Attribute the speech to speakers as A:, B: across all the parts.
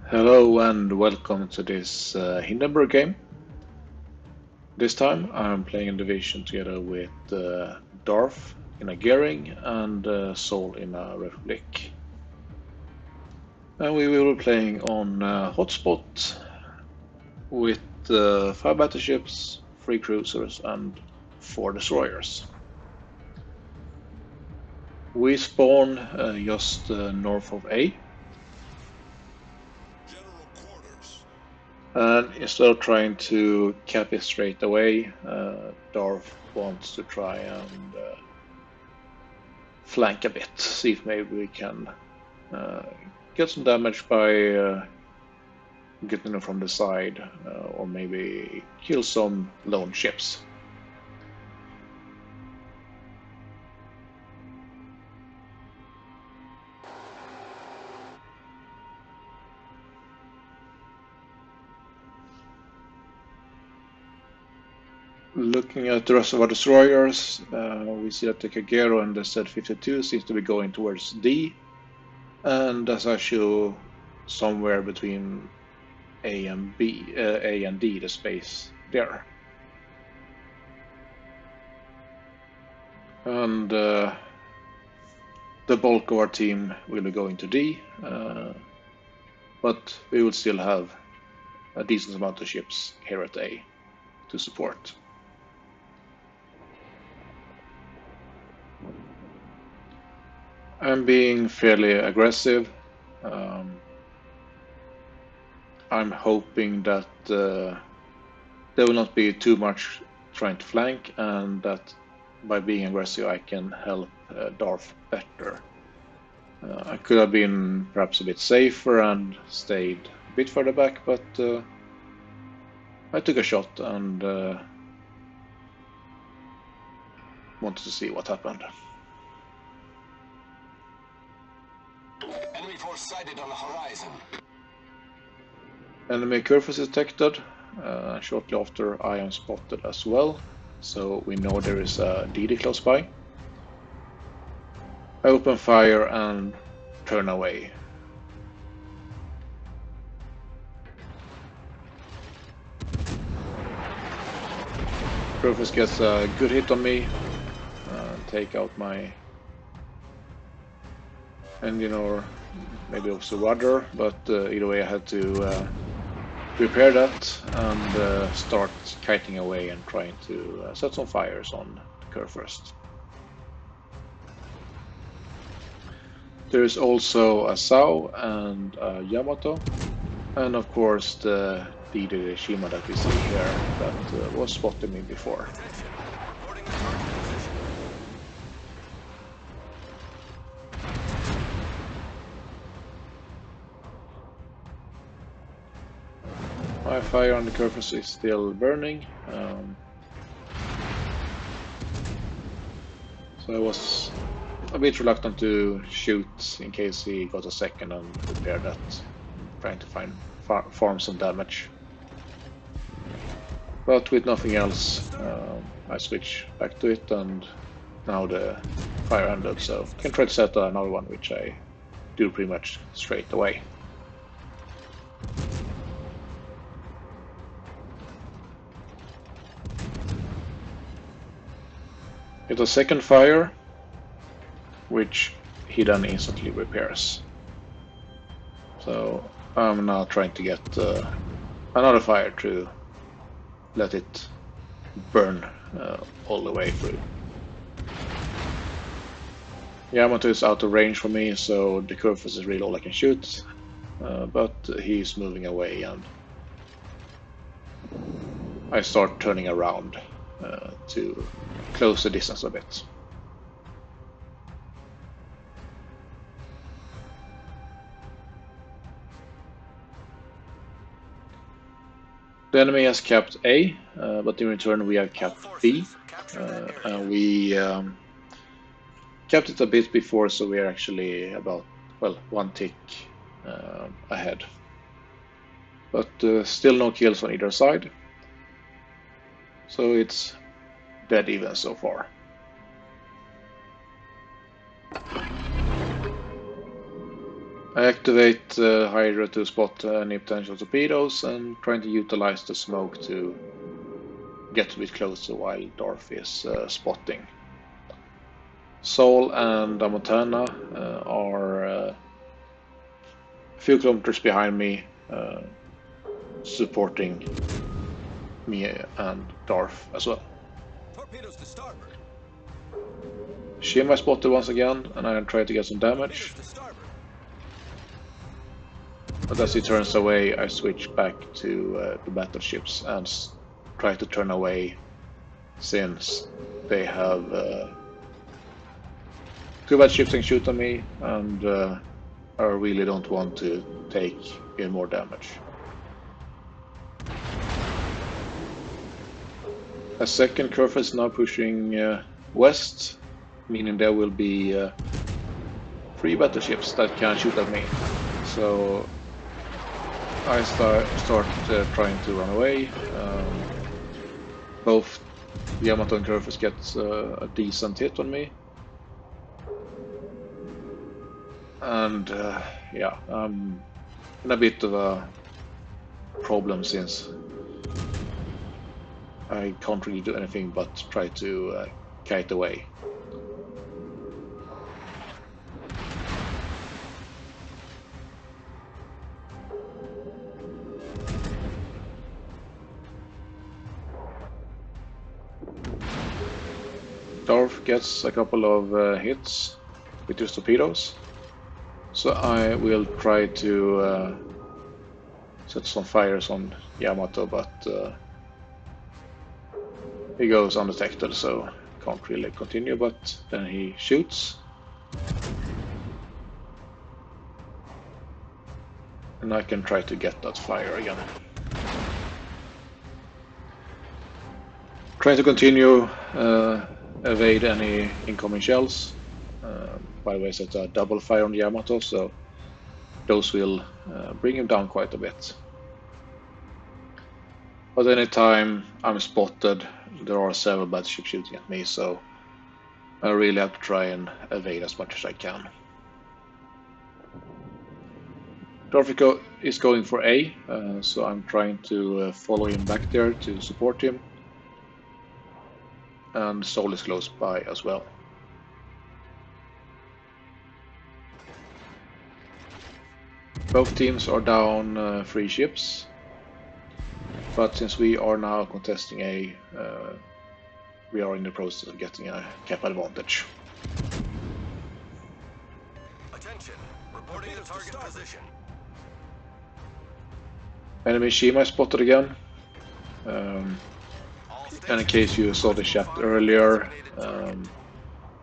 A: Hello and welcome to this Hindenburg game. This time I'm playing in Division together with Darth in a Gearing and Sol in a Republic. And we will be playing on Hotspot with 5 battleships, 3 cruisers and 4 destroyers. We spawn just north of A. And instead of trying to cap it straight away, Darth wants to try and flank a bit, see if maybe we can get some damage by getting them from the side, or maybe kill some lone ships. Looking at the rest of our destroyers, we see that the Kagero and the Z-52 seems to be going towards D, and as I show, somewhere between A and D, the space there. And the bulk of our team will be going to D, but we will still have a decent amount of ships here at A to support. I'm being fairly aggressive. I'm hoping that there will not be too much trying to flank, and that by being aggressive I can help Darth better. I could have been perhaps a bit safer and stayed a bit further back, but I took a shot and wanted to see what happened.
B: Enemy force sighted on the horizon.
A: Enemy curve is detected. Shortly after I am spotted as well, so we know there is a DD close by. I open fire and turn away. Curve gets a good hit on me, take out my engine or maybe also rudder, but either way I had to repair that and start kiting away and trying to set some fires on the curve first. There is also a Sao and a Yamato, and of course the DD Shima that we see here that was spotting me before. My fire on the curve is still burning, so I was a bit reluctant to shoot in case he got a second and repair that, trying to farm some damage. But with nothing else, I switch back to it, and now the fire ended, so I can try to set another one, which I do pretty much straight away. It was second fire, which he then instantly repairs. So I'm now trying to get another fire to let it burn all the way through. Yamato is out of range for me, so the curve is really all I can shoot, but he's moving away and I start turning around to close the distance a bit. The enemy has capped A, but in return we have capped B, and we capped it a bit before, so we are actually about, well, 1 tick ahead. But still no kills on either side, so it's dead even so far. I activate Hydra to spot any potential torpedoes and trying to utilize the smoke to get a bit closer while Darth is spotting. Sol and Montana are a few kilometers behind me, supporting me and Darth as well.
B: Torpedoes to starboard.
A: Shim I spotted once again, and I try to get some damage.
B: Torpedoes to starboard.
A: But as he turns away, I switch back to the battleships and try to turn away, since they have two battleships and shoot on me, and I really don't want to take even more damage. A second curve is now pushing west, meaning there will be 3 battleships that can shoot at me. So I start trying to run away. Both Yamato and Curvus get a decent hit on me. And yeah, I'm in a bit of a problem since I can't really do anything but try to kite away. Darth gets a couple of hits with his torpedoes, so I will try to set some fires on Yamato, but he goes undetected, so can't really continue, but then he shoots. And I can try to get that fire again. Try to continue evade any incoming shells. By the way, set a double fire on the Yamato, so those will bring him down quite a bit. But anytime I'm spotted, there are several battleships shooting at me, so I really have to try and evade as much as I can. Darth is going for A, so I'm trying to follow him back there to support him. And Sol is close by as well. Both teams are down 3 ships, but since we are now contesting A, we are in the process of getting a cap advantage.
B: Attention, reporting the target position.
A: Enemy Shima spotted again. And in case you saw the chat earlier,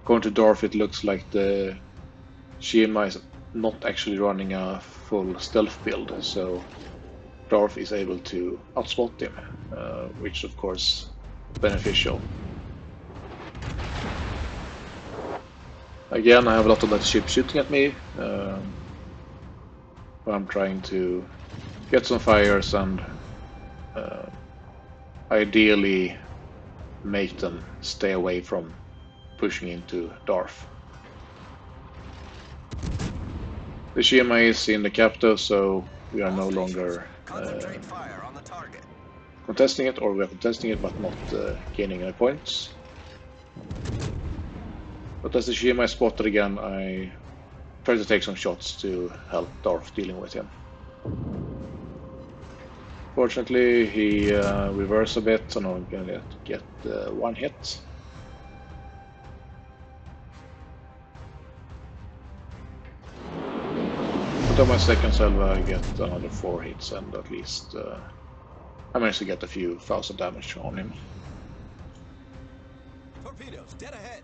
A: going to Darth, it looks like the Shima is not actually running a full stealth build, so Darth is able to outspot him, which of course beneficial. Again, I have a lot of that ship shooting at me. I'm trying to get some fires and ideally make them stay away from pushing into Darth. The Shima is in the capital, so we are no longer contesting it, or we are contesting it but not gaining any points. But as the Shima is spotted again, I try to take some shots to help Darth dealing with him. Fortunately, he reversed a bit, so now I'm gonna get 1 hit. But on my second salvo, I get another 4 hits, and at least I managed to get a few thousand damage on him.
B: Torpedoes dead ahead.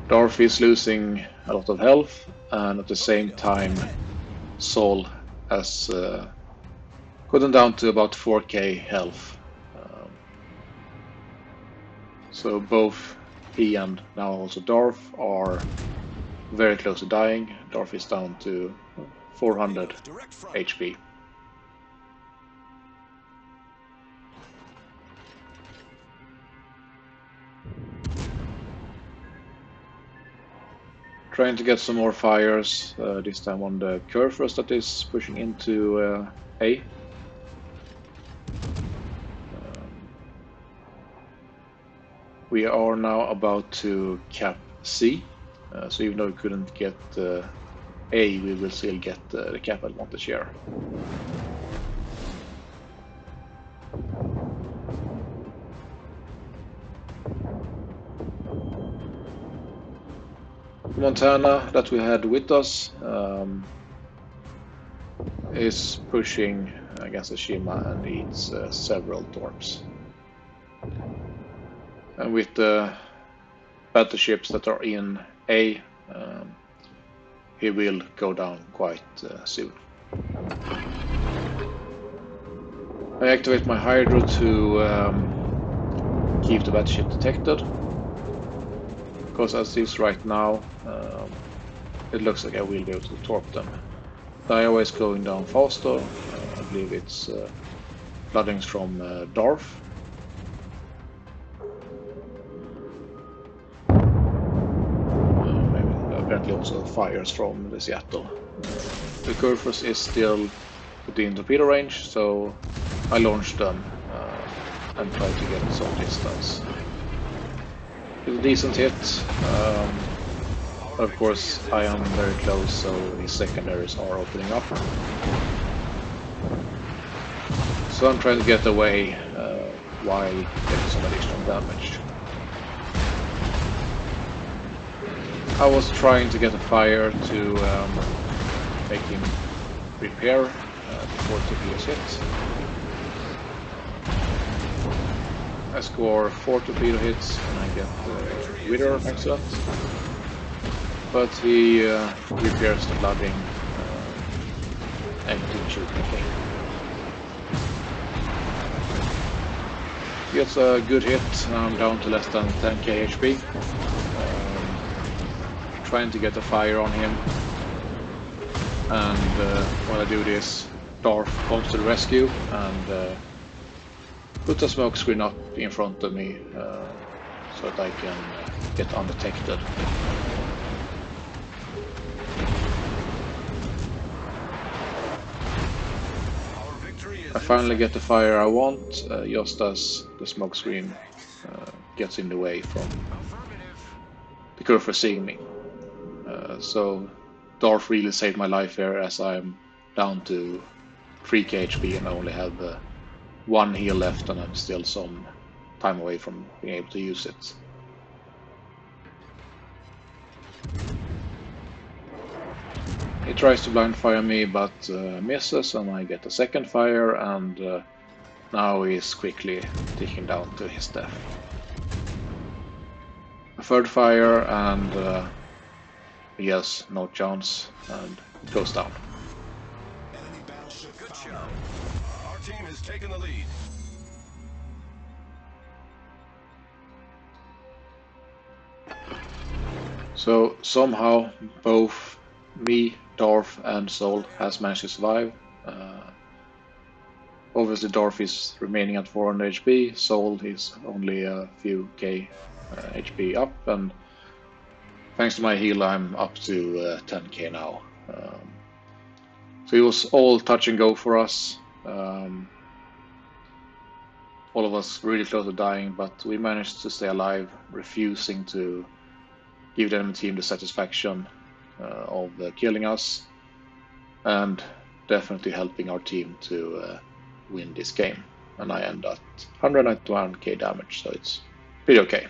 A: Darth is losing a lot of health, and at the same time, Sol has gotten down to about 4k health. So both he and now also Darth are very close to dying. Darth is down to 400 HP. Trying to get some more fires, this time on the Curfers that is pushing into A. We are now about to cap C, so even though we couldn't get A, we will still get the cap advantage here. Montana that we had with us is pushing against Tsushima and needs several torps. And with the battleships that are in A, he will go down quite soon. I activate my Hydro to keep the battleship detected, because as is right now, it looks like I will be able to torp them. Daiwa is going down faster. I believe it's floodings from Darth. Apparently also fires from the Seattle. The Curfers is still within torpedo range, so I launched them and tried to get some distance. It's a decent hit, but of course I am very close, so his secondaries are opening up. So I'm trying to get away while getting some additional damage. I was trying to get a fire to make him repair before torpedoes hit. I score 4 torpedo hits and I get the Wither excellent. But he repairs the flooding and didn't shoot anything. Gets a good hit, now I'm down to less than 10k HP. Trying to get a fire on him, and while I do this, Darth comes to the rescue and puts a smoke screen up in front of me so that I can get undetected. I finally get the fire I want, just as the smoke screen gets in the way from the Curfer seeing me. So Darth really saved my life here, as I'm down to 3k HP and I only have 1 heal left, and I'm still some time away from being able to use it. He tries to blind fire me but misses, and I get a second fire, and now he's quickly ticking down to his death. A third fire, and he has no chance and goes down.
B: Enemy battleship. Good job. Our team has taken the lead.
A: So somehow both me, Darth, and Sol has managed to survive. Obviously Darth is remaining at 400 HP, Sol is only a few k HP up, and thanks to my heal I'm up to 10k now. So it was all touch and go for us. All of us really close to dying, but we managed to stay alive, refusing to give the enemy team the satisfaction of killing us, and definitely helping our team to win this game. And I end at 191k damage, so it's pretty okay.